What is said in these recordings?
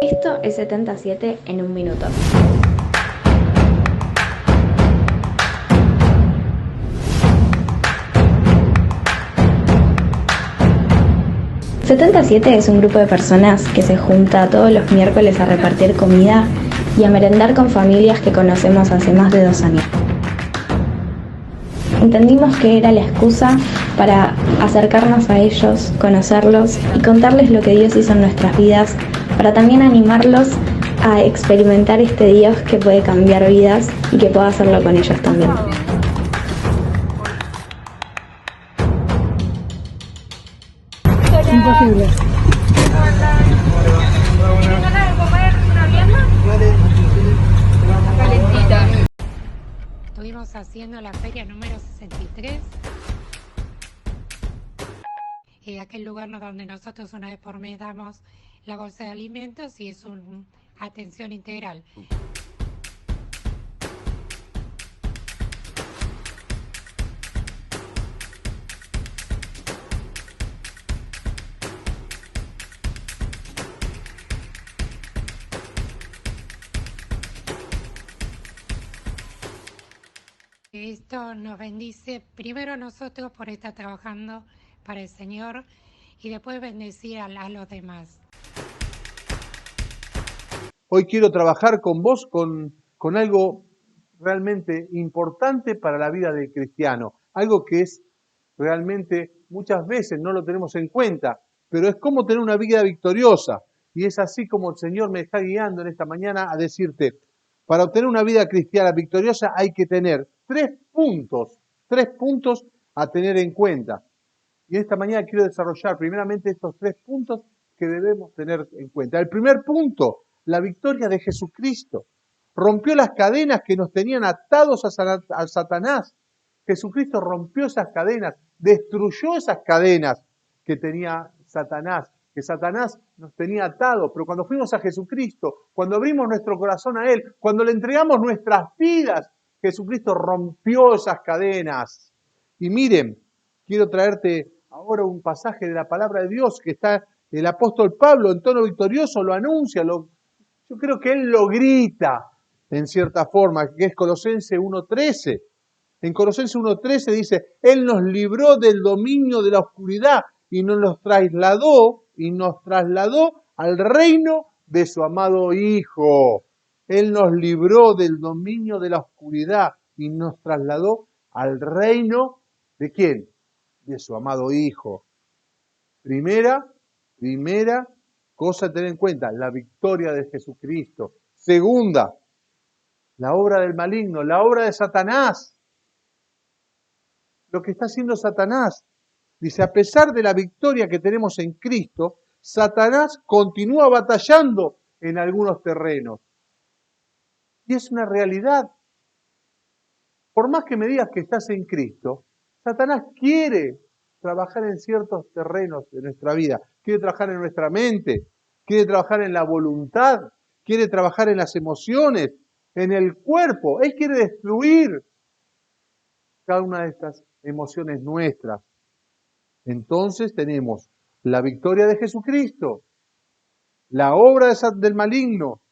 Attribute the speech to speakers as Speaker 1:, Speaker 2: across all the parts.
Speaker 1: Esto es 77 en un minuto. «77» es un grupo de personas que se junta todos los miércoles a repartir comida y a merendar con familias que conocemos hace más de 2 años. Entendimos que era la excusa para acercarnos a ellos, conocerlos y contarles lo que Dios hizo en nuestras vidas, para también animarlos a experimentar este Dios que puede cambiar vidas y que pueda hacerlo con ellos también.
Speaker 2: Imposible.
Speaker 3: ¿Tienen ganas de comer una vianda? Calentita.
Speaker 4: Estuvimos haciendo la feria número 63, aquel lugar donde nosotros una vez por mes damos la bolsa de alimentos y es una atención integral. Esto nos bendice primero a nosotros por estar trabajando para el Señor y después bendecir a los demás.
Speaker 5: Hoy quiero trabajar con vos con algo realmente importante para la vida del cristiano, algo que es realmente muchas veces no lo tenemos en cuenta, pero es cómo tener una vida victoriosa. Y es así como el Señor me está guiando en esta mañana a decirte, para obtener una vida cristiana victoriosa hay que tener tres puntos a tener en cuenta. Y esta mañana quiero desarrollar primeramente estos 3 puntos que debemos tener en cuenta. El primer punto, la victoria de Jesucristo. Rompió las cadenas que nos tenían atados a Satanás. Jesucristo rompió esas cadenas, destruyó esas cadenas que tenía Satanás, que Satanás nos tenía atados. Pero cuando fuimos a Jesucristo, cuando abrimos nuestro corazón a Él, cuando le entregamos nuestras vidas, Jesucristo rompió esas cadenas. Y miren, quiero traerte ahora un pasaje de la palabra de Dios que está el apóstol Pablo en tono victorioso, lo anuncia, yo creo que él lo grita en cierta forma, que es Colosenses 1:13. En Colosenses 1:13 dice, Él nos libró del dominio de la oscuridad y nos trasladó al reino de su amado Hijo. Él nos libró del dominio de la oscuridad y nos trasladó al reino ¿de quién? De su amado Hijo. Primera cosa a tener en cuenta, la victoria de Jesucristo. Segunda, la obra del maligno, la obra de Satanás. Lo que está haciendo Satanás. Dice, a pesar de la victoria que tenemos en Cristo, Satanás continúa batallando en algunos terrenos. Y es una realidad. Por más que me digas que estás en Cristo, Satanás quiere trabajar en ciertos terrenos de nuestra vida. Quiere trabajar en nuestra mente, quiere trabajar en la voluntad, quiere trabajar en las emociones, en el cuerpo. Él quiere destruir cada una de estas emociones nuestras. Entonces tenemos la victoria de Jesucristo, la obra del maligno,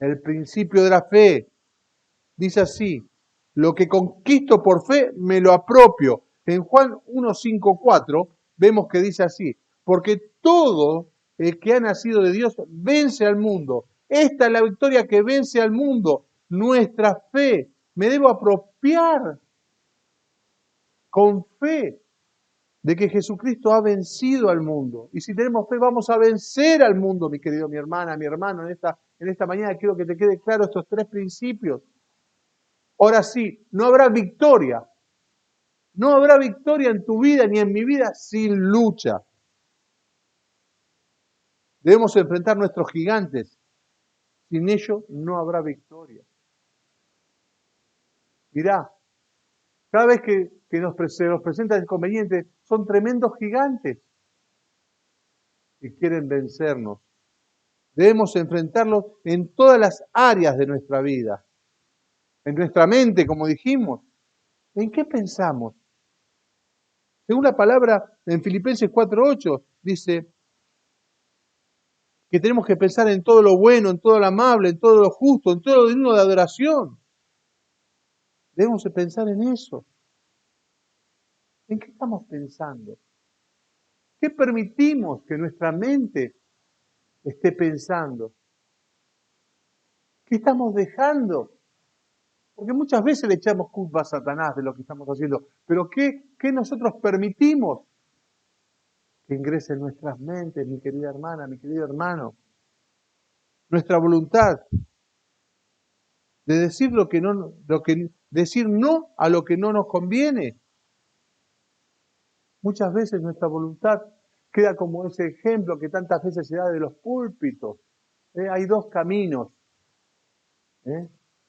Speaker 5: el principio de la fe. Dice así, lo que conquisto por fe me lo apropio. En Juan 1:5-4 vemos que dice así, porque todo el que ha nacido de Dios vence al mundo. Esta es la victoria que vence al mundo, nuestra fe. Me debo apropiar con fe de que Jesucristo ha vencido al mundo. Y si tenemos fe, vamos a vencer al mundo, mi querido, mi hermana, mi hermano. En esta mañana quiero que te quede claro estos 3 principios. Ahora sí, no habrá victoria. No habrá victoria en tu vida ni en mi vida sin lucha. Debemos enfrentar nuestros gigantes. Sin ello no habrá victoria. Mirá, cada vez que se nos presenta el inconveniente, son tremendos gigantes que quieren vencernos. Debemos enfrentarlos en todas las áreas de nuestra vida. En nuestra mente, como dijimos. ¿En qué pensamos? Según la palabra en Filipenses 4:8, dice, que tenemos que pensar en todo lo bueno, en todo lo amable, en todo lo justo, en todo lo digno de adoración. Debemos de pensar en eso. ¿En qué estamos pensando? ¿Qué permitimos que nuestra mente esté pensando? ¿Qué estamos dejando? Porque muchas veces le echamos culpa a Satanás de lo que estamos haciendo, pero ¿qué nosotros permitimos que ingrese en nuestras mentes, mi querida hermana, mi querido hermano? Nuestra voluntad de decir decir no a lo que no nos conviene. Muchas veces nuestra voluntad queda como ese ejemplo que tantas veces se da de los púlpitos. Hay dos caminos.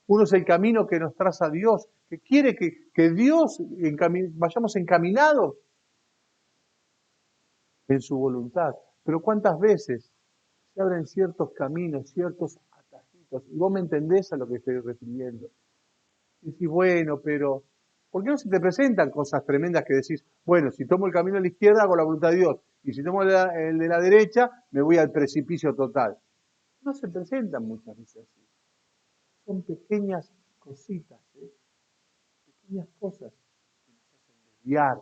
Speaker 5: Uno es el camino que nos traza Dios, que quiere que Dios vayamos encaminados en su voluntad. Pero ¿cuántas veces se abren ciertos caminos, ciertos atajitos? Y vos me entendés a lo que estoy refiriendo. Y decís, bueno, pero ¿por qué no se te presentan cosas tremendas que decís, bueno, si tomo el camino a la izquierda hago la voluntad de Dios, y si tomo el de la derecha me voy al precipicio total? No se presentan muchas veces así. Son pequeñas cositas, pequeñas cosas que nos hacen desviar,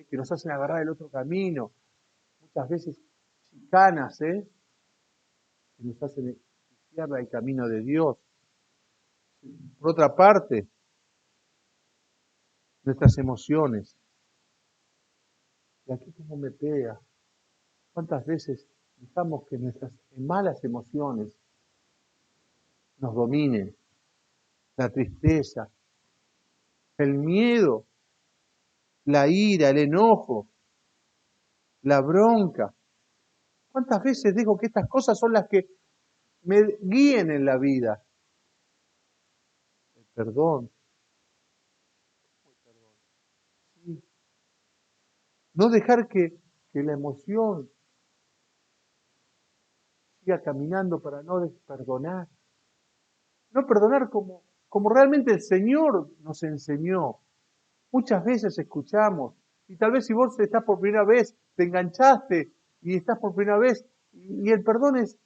Speaker 5: que nos hacen agarrar el otro camino. Muchas veces chicanas, que nos hacen desviar del camino de Dios. Por otra parte, nuestras emociones. Y aquí como me pega. ¿Cuántas veces dejamos que nuestras malas emociones nos dominen? La tristeza, el miedo, la ira, el enojo, la bronca. ¿Cuántas veces dejo que estas cosas son las que me guíen en la vida? El perdón. Sí. No dejar que la emoción siga caminando para no perdonar. No perdonar como realmente el Señor nos enseñó. Muchas veces escuchamos, y tal vez si vos estás por primera vez, te enganchaste y estás por primera vez, y el perdón es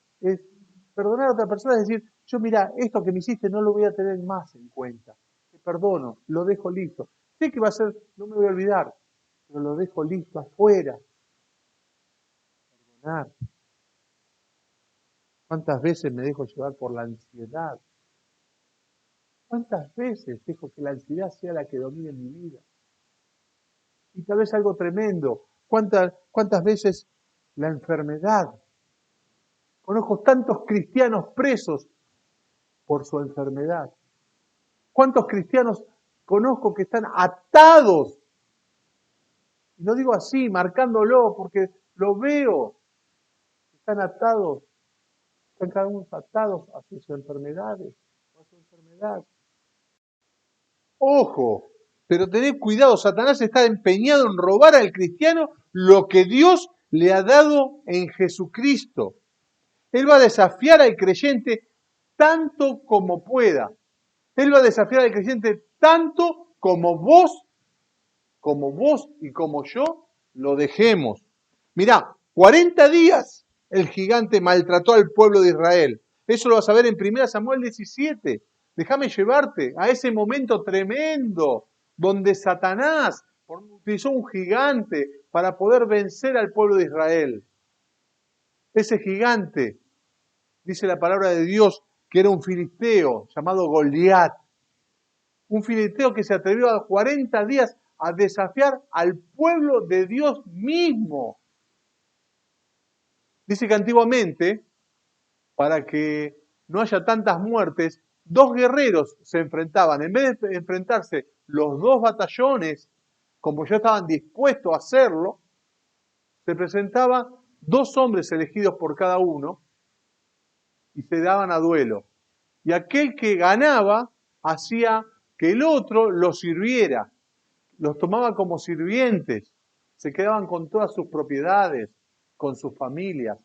Speaker 5: perdonar a otra persona, es decir, yo mira, esto que me hiciste no lo voy a tener más en cuenta. Te perdono, lo dejo listo. Sé que va a ser, no me voy a olvidar, pero lo dejo listo afuera. Perdonar. ¿Cuántas veces me dejo llevar por la ansiedad? ¿Cuántas veces dejo que la ansiedad sea la que domine mi vida? Y tal vez algo tremendo. ¿Cuántas veces la enfermedad? Conozco tantos cristianos presos por su enfermedad. ¿Cuántos cristianos conozco que están atados? Y lo digo así, marcándolo, porque lo veo. Están atados. Están cada uno atados a sus enfermedades, a su enfermedad. Ojo, pero tened cuidado, Satanás está empeñado en robar al cristiano lo que Dios le ha dado en Jesucristo. Él va a desafiar al creyente tanto como pueda. Él va a desafiar al creyente tanto como vos y como yo lo dejemos. Mirá, 40 días el gigante maltrató al pueblo de Israel. Eso lo vas a ver en 1 Samuel 17. Déjame llevarte a ese momento tremendo donde Satanás utilizó un gigante para poder vencer al pueblo de Israel. Ese gigante, dice la palabra de Dios, que era un filisteo llamado Goliat. Un filisteo que se atrevió a 40 días a desafiar al pueblo de Dios mismo. Dice que antiguamente, para que no haya tantas muertes, dos guerreros se enfrentaban. En vez de enfrentarse los dos batallones, como ya estaban dispuestos a hacerlo, se presentaban dos hombres elegidos por cada uno y se daban a duelo. Y aquel que ganaba hacía que el otro los sirviera. Los tomaba como sirvientes. Se quedaban con todas sus propiedades, con sus familias.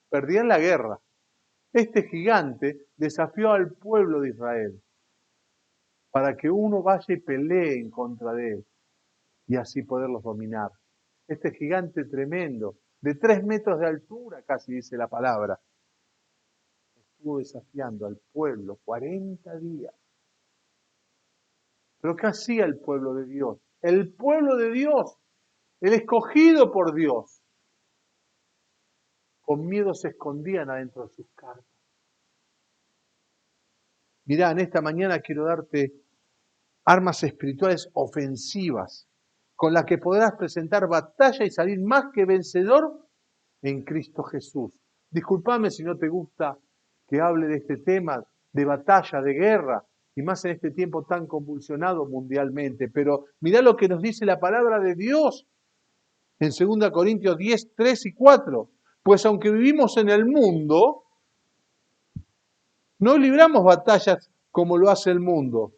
Speaker 5: Perdían la guerra. Este gigante desafió al pueblo de Israel para que uno vaya y pelee en contra de él y así poderlos dominar. Este gigante tremendo de 3 metros de altura, casi dice la palabra. Estuvo desafiando al pueblo 40 días. Pero ¿qué hacía el pueblo de Dios? El pueblo de Dios, el escogido por Dios, con miedo se escondían adentro de sus carpas. Mirá, en esta mañana quiero darte armas espirituales ofensivas, con las que podrás presentar batalla y salir más que vencedor en Cristo Jesús. Discúlpame si no te gusta que hable de este tema, de batalla, de guerra, y más en este tiempo tan convulsionado mundialmente, pero mirá lo que nos dice la palabra de Dios en 2 Corintios 10, 3 y 4. Pues aunque vivimos en el mundo, no libramos batallas como lo hace el mundo.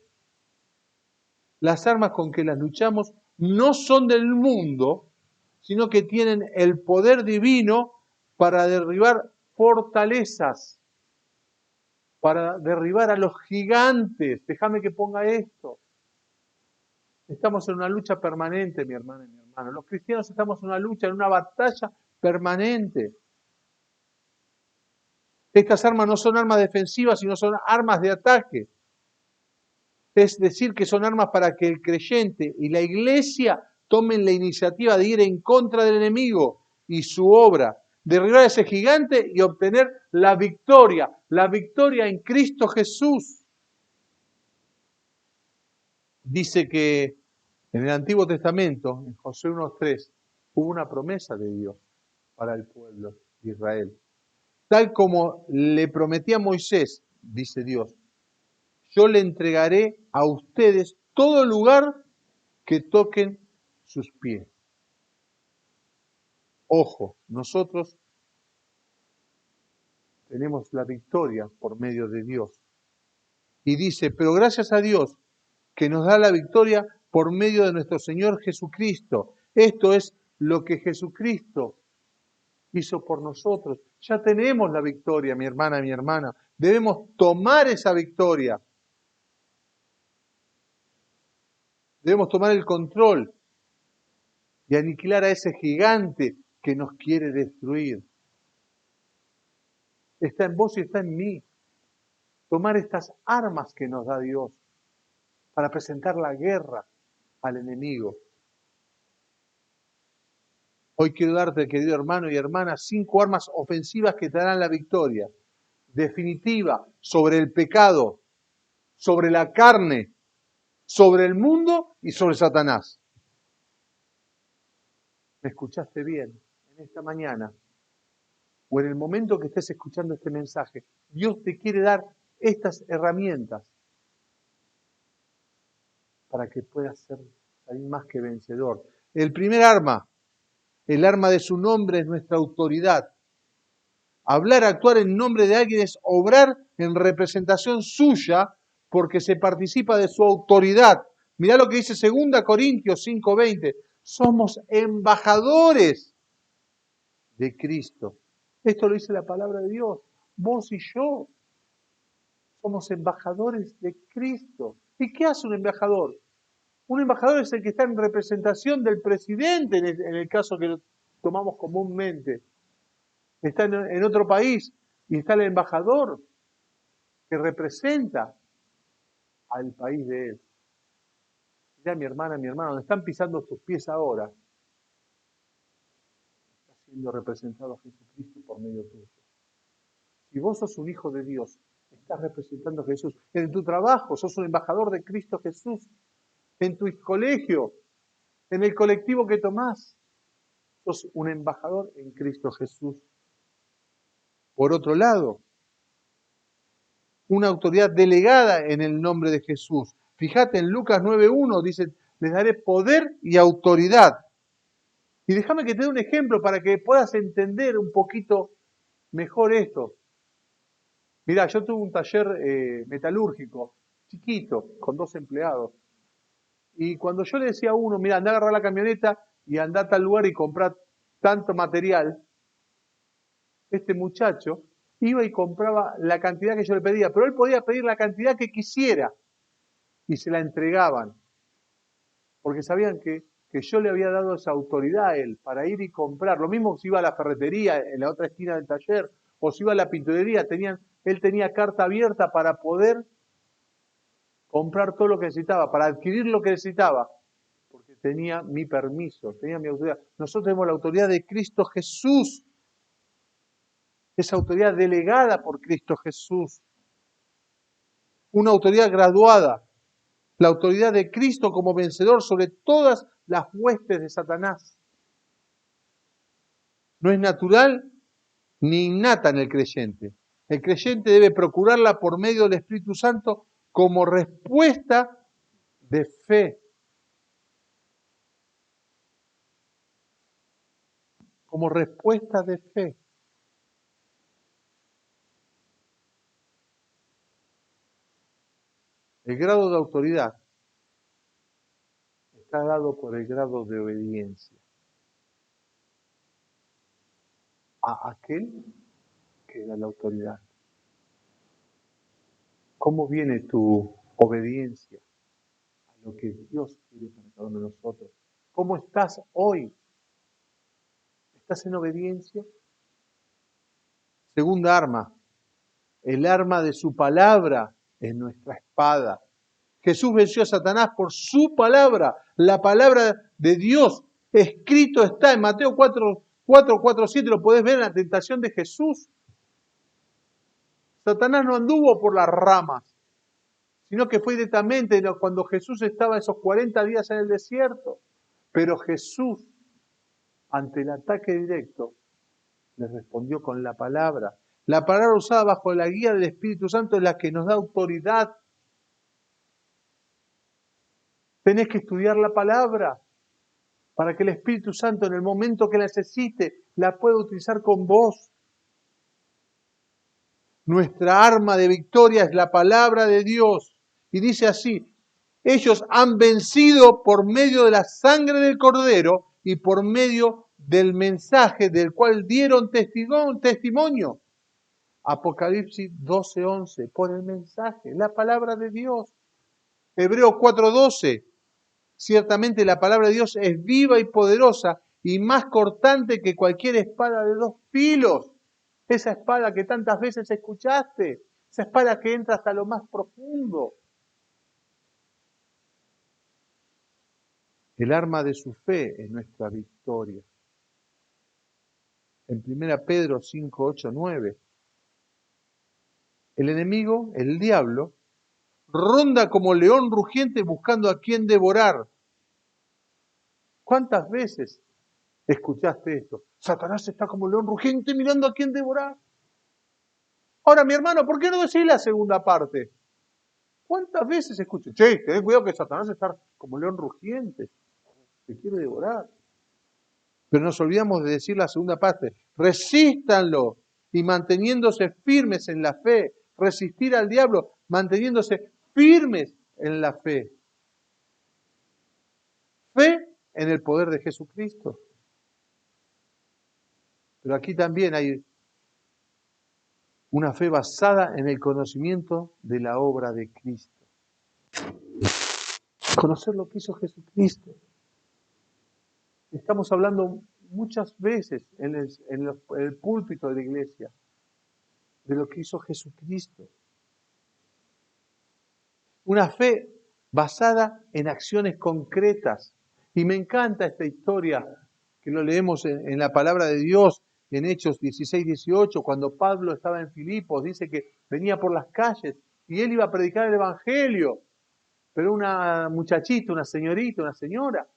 Speaker 5: Las armas con que las luchamos no son del mundo, sino que tienen el poder divino para derribar fortalezas, para derribar a los gigantes. Déjame que ponga esto. Estamos en una lucha permanente, mi hermana y mi hermano. Los cristianos estamos en una lucha, en una batalla permanente. Estas armas no son armas defensivas, sino son armas de ataque. Es decir, que son armas para que el creyente y la iglesia tomen la iniciativa de ir en contra del enemigo y su obra, derribar a ese gigante y obtener la victoria en Cristo Jesús. Dice que en el Antiguo Testamento, en Josué 1:3, hubo una promesa de Dios para el pueblo de Israel. Tal como le prometía a Moisés, dice Dios, yo le entregaré a ustedes todo lugar que toquen sus pies. Ojo, nosotros tenemos la victoria por medio de Dios. Y dice, pero gracias a Dios que nos da la victoria por medio de nuestro Señor Jesucristo. Esto es lo que Jesucristo hizo por nosotros. Ya tenemos la victoria, mi hermana, mi hermana. Debemos tomar esa victoria. Debemos tomar el control y aniquilar a ese gigante que nos quiere destruir. Está en vos y está en mí. Tomar estas armas que nos da Dios para presentar la guerra al enemigo. Hoy quiero darte, querido hermano y hermana, 5 armas ofensivas que te darán la victoria definitiva sobre el pecado, sobre la carne, sobre el mundo y sobre Satanás. ¿Me escuchaste bien? En esta mañana, o en el momento que estés escuchando este mensaje, Dios te quiere dar estas herramientas para que puedas salir más que vencedor. El primer arma, el arma de su nombre, es nuestra autoridad. Hablar, actuar en nombre de alguien es obrar en representación suya porque se participa de su autoridad. Mirá lo que dice 2 Corintios 5:20. Somos embajadores de Cristo. Esto lo dice la palabra de Dios. Vos y yo somos embajadores de Cristo. ¿Y qué hace un embajador? Un embajador es el que está en representación del presidente, en el caso que lo tomamos comúnmente. Está en otro país y está el embajador que representa al país de él. Mirá, mi hermana, mi hermano, donde están pisando tus pies ahora, está siendo representado a Jesucristo por medio tuyo. Si vos sos un hijo de Dios, estás representando a Jesús. En tu trabajo, sos un embajador de Cristo Jesús. En tu colegio, en el colectivo que tomás, sos un embajador en Cristo Jesús. Por otro lado, una autoridad delegada en el nombre de Jesús. Fíjate en Lucas 9:1, dice, les daré poder y autoridad. Y déjame que te dé un ejemplo para que puedas entender un poquito mejor esto. Mirá, yo tuve un taller metalúrgico, chiquito, con 2 empleados. Y cuando yo le decía a uno, mirá, andá a agarrar la camioneta y andá a tal lugar y comprá tanto material, este muchacho iba y compraba la cantidad que yo le pedía, pero él podía pedir la cantidad que quisiera y se la entregaban, porque sabían que que yo le había dado esa autoridad a él para ir y comprar. Lo mismo si iba a la ferretería en la otra esquina del taller, o si iba a la pinturería, él tenía carta abierta para poder comprar todo lo que necesitaba, para adquirir lo que necesitaba, porque tenía mi permiso, tenía mi autoridad. Nosotros tenemos la autoridad de Cristo Jesús, esa autoridad delegada por Cristo Jesús, una autoridad graduada, la autoridad de Cristo como vencedor sobre todas las huestes de Satanás. No es natural ni innata en el creyente. El creyente debe procurarla por medio del Espíritu Santo como respuesta de fe. Como respuesta de fe. El grado de autoridad está dado por el grado de obediencia a aquel que da la autoridad. ¿Cómo viene tu obediencia a lo que Dios quiere para cada uno de nosotros? ¿Cómo estás hoy? ¿Estás en obediencia? Segunda arma, el arma de su palabra es nuestra espada. Jesús venció a Satanás por su palabra, la palabra de Dios. Escrito está en Mateo 4:7, lo podés ver en la tentación de Jesús. Satanás no anduvo por las ramas, sino que fue directamente cuando Jesús estaba esos 40 días en el desierto. Pero Jesús, ante el ataque directo, le respondió con la palabra. La palabra usada bajo la guía del Espíritu Santo es la que nos da autoridad. Tenés que estudiar la palabra para que el Espíritu Santo en el momento que la necesite la pueda utilizar con vos. Nuestra arma de victoria es la palabra de Dios. Y dice así, ellos han vencido por medio de la sangre del Cordero y por medio del mensaje del cual dieron testimonio. Apocalipsis 12:11, por el mensaje, la palabra de Dios. Hebreos 4:12, ciertamente la palabra de Dios es viva y poderosa y más cortante que cualquier espada de 2 filos. Esa espada que tantas veces escuchaste, esa espada que entra hasta lo más profundo. El arma de su fe es nuestra victoria. En 1 Pedro 5:8-9, el enemigo, el diablo, ronda como león rugiente buscando a quien devorar. ¿Cuántas veces escuchaste esto? Satanás está como león rugiente mirando a quien devorar. Ahora, mi hermano, ¿por qué no decís la segunda parte? ¿Cuántas veces escucho? Che, ten cuidado que Satanás está como león rugiente, te quiere devorar. Pero nos olvidamos de decir la segunda parte. Resístanlo y manteniéndose firmes en la fe. Resistir al diablo, manteniéndose firmes en la fe. Fe en el poder de Jesucristo. Pero aquí también hay una fe basada en el conocimiento de la obra de Cristo. Conocer lo que hizo Jesucristo. Estamos hablando muchas veces en el púlpito de la iglesia de lo que hizo Jesucristo. Una fe basada en acciones concretas. Y me encanta esta historia que lo leemos en la palabra de Dios, en Hechos 16-18, cuando Pablo estaba en Filipos, dice que venía por las calles y él iba a predicar el Evangelio. Pero una muchachita, una señorita, una señora,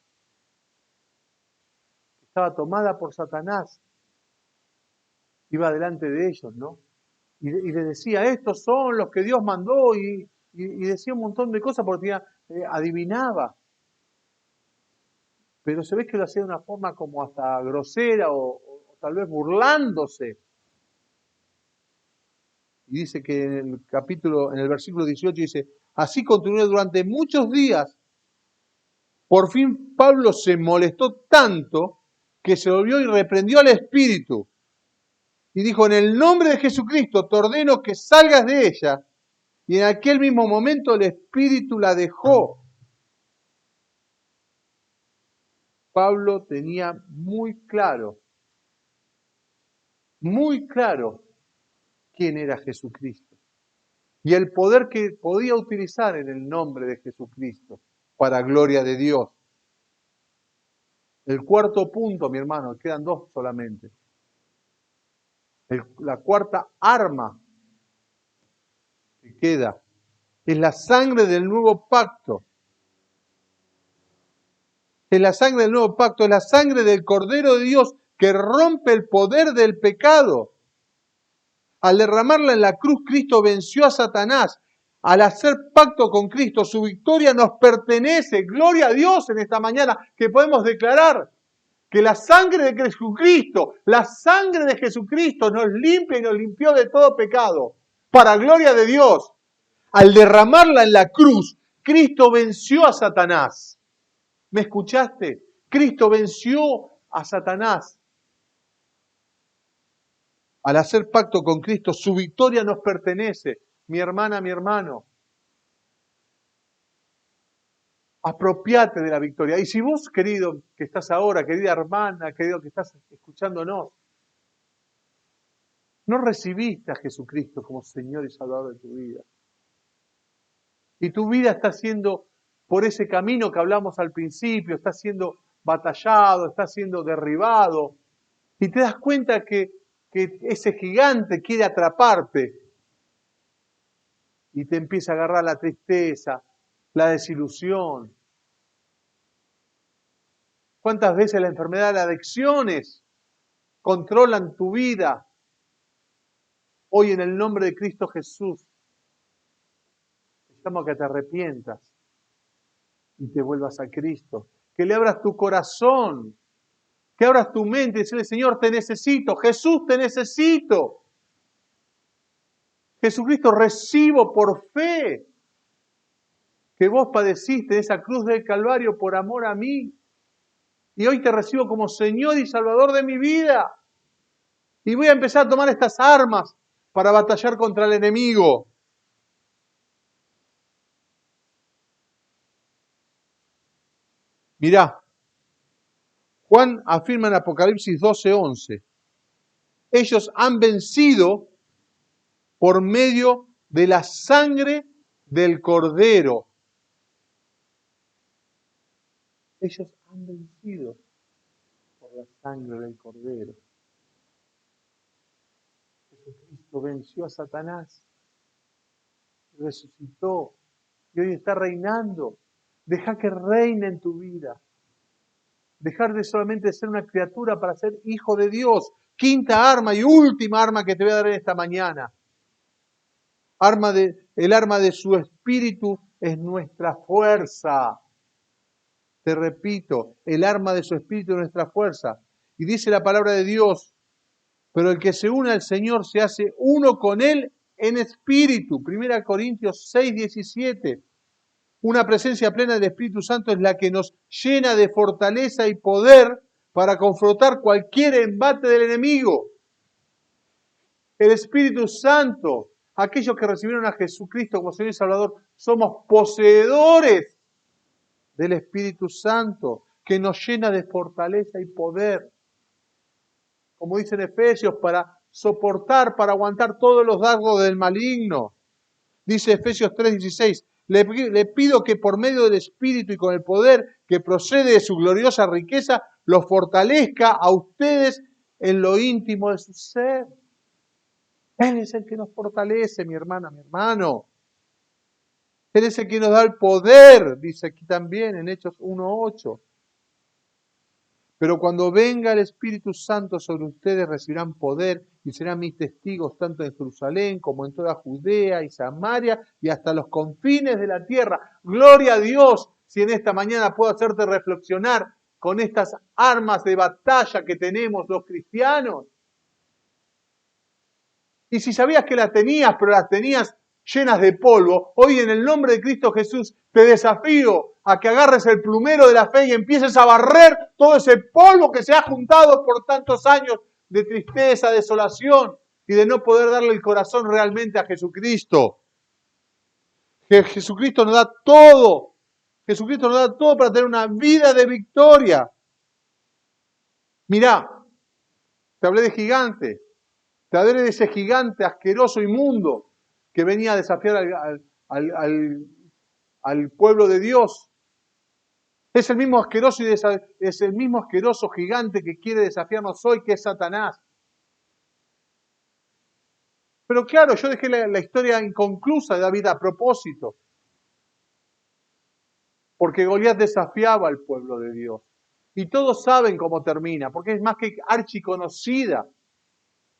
Speaker 5: estaba tomada por Satanás, iba delante de ellos, ¿no? Y le decía, estos son los que Dios mandó, y decía un montón de cosas porque adivinaba. Pero se ve que lo hacía de una forma como hasta grosera o tal vez burlándose. Y dice que en el versículo 18 dice, así continuó durante muchos días. Por fin Pablo se molestó tanto que se volvió y reprendió al espíritu. Y dijo, en el nombre de Jesucristo te ordeno que salgas de ella. Y en aquel mismo momento el espíritu la dejó. Pablo tenía muy claro quién era Jesucristo y el poder que podía utilizar en el nombre de Jesucristo para gloria de Dios. El cuarto punto, mi hermano, quedan dos solamente. La cuarta arma que queda es la sangre del nuevo pacto. Es la sangre del nuevo pacto, es la sangre del Cordero de Dios que rompe el poder del pecado. Al derramarla en la cruz, Cristo venció a Satanás. Al hacer pacto con Cristo, su victoria nos pertenece. Gloria a Dios en esta mañana que podemos declarar que la sangre de Jesucristo, la sangre de Jesucristo nos limpia y nos limpió de todo pecado. Para gloria de Dios. Al derramarla en la cruz, Cristo venció a Satanás. ¿Me escuchaste? Cristo venció a Satanás. Al hacer pacto con Cristo, su victoria nos pertenece. Mi hermana, mi hermano. Apropiate de la victoria. Y si vos, querido, que estás ahora, querida hermana, querido que estás escuchándonos, no recibiste a Jesucristo como Señor y Salvador de tu vida. Y tu vida está siendo, por ese camino que hablamos al principio, está siendo batallado, está siendo derribado. Y te das cuenta que ese gigante quiere atraparte. Y te empieza a agarrar la tristeza, la desilusión. ¿Cuántas veces la enfermedad, las adicciones controlan tu vida? Hoy en el nombre de Cristo Jesús, necesitamos que te arrepientas y te vuelvas a Cristo. Que le abras tu corazón, que abras tu mente y decirle, Señor, te necesito. Jesús, te necesito. Jesucristo, recibo por fe que vos padeciste en esa cruz del Calvario por amor a mí. Y hoy te recibo como Señor y Salvador de mi vida. Y voy a empezar a tomar estas armas para batallar contra el enemigo. Mirá, Juan afirma en Apocalipsis 12:11, ellos han vencido por medio de la sangre del Cordero. Ellos han vencido por la sangre del Cordero. Jesucristo venció a Satanás, resucitó y hoy está reinando. Deja que reine en tu vida. Dejar de solamente ser una criatura para ser hijo de Dios. Quinta arma y última arma que te voy a dar en esta mañana. El arma de su espíritu es nuestra fuerza. Te repito, el arma de su espíritu es nuestra fuerza. Y dice la palabra de Dios, pero el que se une al Señor se hace uno con Él en espíritu. 1 Corintios 6:17. Una presencia plena del Espíritu Santo es la que nos llena de fortaleza y poder para confrontar cualquier embate del enemigo. El Espíritu Santo, aquellos que recibieron a Jesucristo como Señor y Salvador, somos poseedores del Espíritu Santo, que nos llena de fortaleza y poder. Como dice en Efesios, para soportar, para aguantar todos los dardos del maligno. Dice Efesios 3:16, le pido que por medio del Espíritu y con el poder que procede de su gloriosa riqueza, los fortalezca a ustedes en lo íntimo de su ser. Él es el que nos fortalece, mi hermana, mi hermano. Él es el que nos da el poder, dice aquí también en Hechos 1:8. Pero cuando venga el Espíritu Santo sobre ustedes recibirán poder y serán mis testigos tanto en Jerusalén como en toda Judea y Samaria y hasta los confines de la tierra. Gloria a Dios si en esta mañana puedo hacerte reflexionar con estas armas de batalla que tenemos los cristianos. Y si sabías que las tenías, pero las tenías llenas de polvo, hoy en el nombre de Cristo Jesús te desafío a que agarres el plumero de la fe y empieces a barrer todo ese polvo que se ha juntado por tantos años de tristeza, desolación y de no poder darle el corazón realmente a Jesucristo. Jesucristo nos da todo. Jesucristo nos da todo para tener una vida de victoria. Mirá, te hablé de gigante, te hablé de ese gigante asqueroso, inmundo, que venía a desafiar al pueblo de Dios. Es el mismo asqueroso es el mismo asqueroso gigante que quiere desafiarnos hoy, que es Satanás. Pero claro, yo dejé la historia inconclusa de David a propósito, porque Goliat desafiaba al pueblo de Dios. Y todos saben cómo termina, porque es más que archiconocida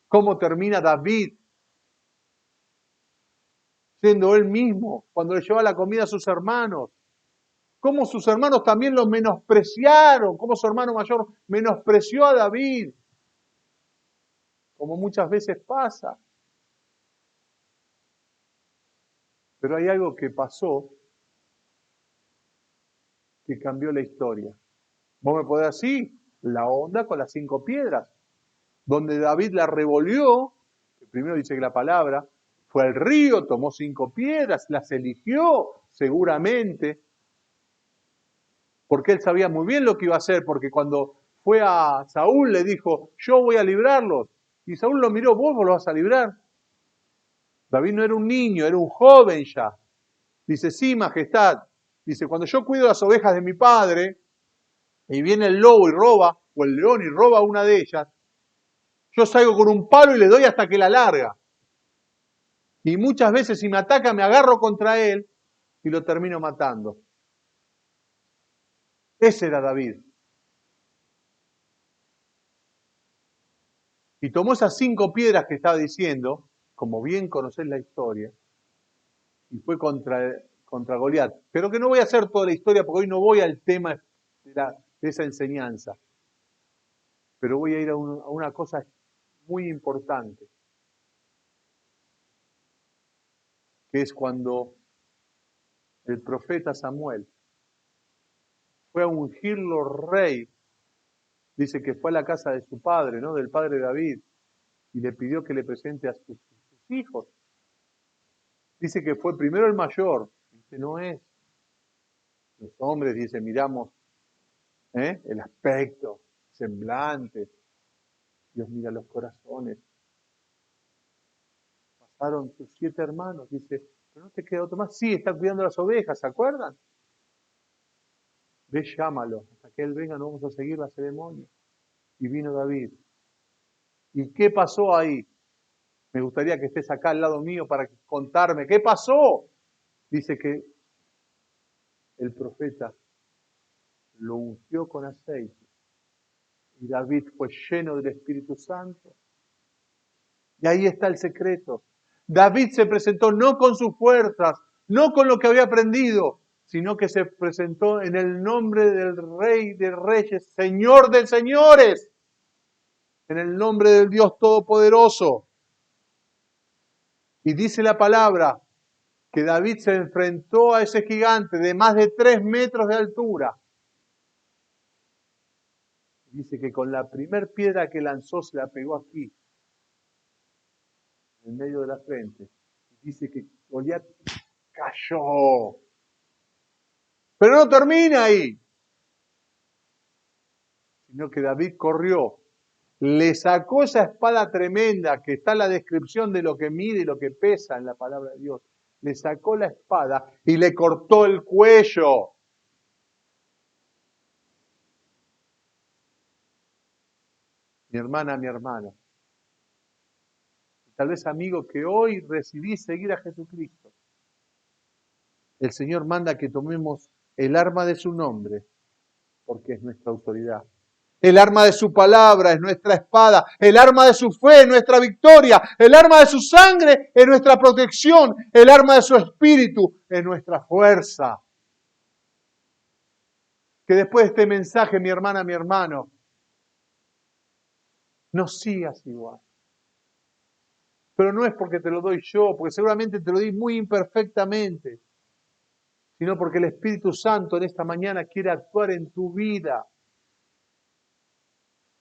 Speaker 5: cómo termina David, siendo él mismo, cuando le llevaba la comida a sus hermanos. Cómo sus hermanos también lo menospreciaron, cómo su hermano mayor menospreció a David, como muchas veces pasa. Pero hay algo que pasó que cambió la historia. Vos me podés decir, la onda con las 5 piedras, donde David la revolvió, que primero dice que la palabra, fue al río, tomó 5 piedras, las eligió seguramente, porque él sabía muy bien lo que iba a hacer, porque cuando fue a Saúl le dijo, yo voy a librarlos, y Saúl lo miró, vos lo vas a librar. David no era un niño, era un joven ya. Dice, sí, majestad. Dice, cuando yo cuido las ovejas de mi padre, y viene el lobo y roba, o el león y roba una de ellas, yo salgo con un palo y le doy hasta que la larga. Y muchas veces si me ataca me agarro contra él y lo termino matando. Ese era David. Y tomó esas 5 piedras que estaba diciendo, como bien conocés la historia, y fue contra Goliat. Pero que no voy a hacer toda la historia porque hoy no voy al tema de esa enseñanza. Pero voy a ir a una cosa muy importante, que es cuando el profeta Samuel fue a ungirlo rey. Dice que fue a la casa de su padre, ¿no? Del padre David, y le pidió que le presente a sus hijos. Dice que fue primero el mayor. Dice, no es. Los hombres, dice, miramos el aspecto, semblante. Dios mira los corazones. Pasaron sus 7 hermanos. Dice, pero no te queda otro más. Sí, está cuidando las ovejas, ¿se acuerdan? Ve, llámalo. Hasta que él venga, no vamos a seguir la ceremonia. Y vino David. ¿Y qué pasó ahí? Me gustaría que estés acá al lado mío para contarme. ¿Qué pasó? Dice que el profeta lo ungió con aceite. Y David fue lleno del Espíritu Santo. Y ahí está el secreto. David se presentó no con sus fuerzas, no con lo que había aprendido, sino que se presentó en el nombre del Rey de Reyes, Señor de Señores, en el nombre del Dios Todopoderoso. Y dice la palabra que David se enfrentó a ese gigante de más de 3 metros de altura. Dice que con la primer piedra que lanzó se la pegó aquí, en medio de la frente. Dice que Goliat cayó. Pero no termina ahí, sino que David corrió, le sacó esa espada tremenda que está en la descripción de lo que mide y lo que pesa en la palabra de Dios. Le sacó la espada y le cortó el cuello. Mi hermana, mi hermano, tal vez amigo que hoy decidís seguir a Jesucristo, el Señor manda que tomemos el arma de su nombre, porque es nuestra autoridad. El arma de su palabra es nuestra espada. El arma de su fe es nuestra victoria. El arma de su sangre es nuestra protección. El arma de su espíritu es nuestra fuerza. Que después de este mensaje, mi hermana, mi hermano, no sigas igual. Pero no es porque te lo doy yo, porque seguramente te lo di muy imperfectamente, sino porque el Espíritu Santo en esta mañana quiere actuar en tu vida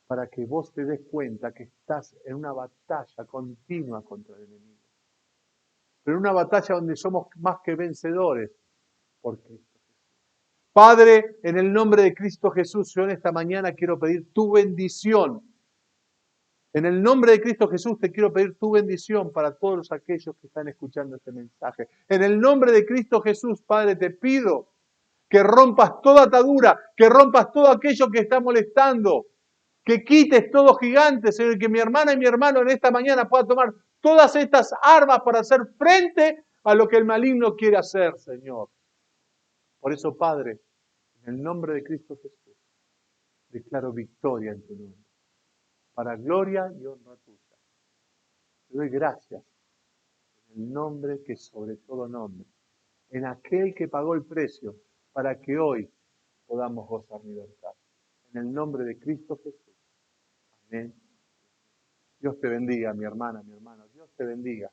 Speaker 5: para que vos te des cuenta que estás en una batalla continua contra el enemigo. Pero en una batalla donde somos más que vencedores por Cristo Jesús. Padre, en el nombre de Cristo Jesús, yo en esta mañana quiero pedir tu bendición. En el nombre de Cristo Jesús te quiero pedir tu bendición para todos aquellos que están escuchando este mensaje. En el nombre de Cristo Jesús, Padre, te pido que rompas toda atadura, que rompas todo aquello que está molestando, que quites todo gigante, Señor, y que mi hermana y mi hermano en esta mañana puedan tomar todas estas armas para hacer frente a lo que el maligno quiere hacer, Señor. Por eso, Padre, en el nombre de Cristo Jesús, declaro victoria en tu nombre, para gloria y honra tuya. Te doy gracias en el nombre que sobre todo nombre, en aquel que pagó el precio para que hoy podamos gozar libertad. En el nombre de Cristo Jesús. Amén. Dios te bendiga, mi hermana, mi hermano. Dios te bendiga.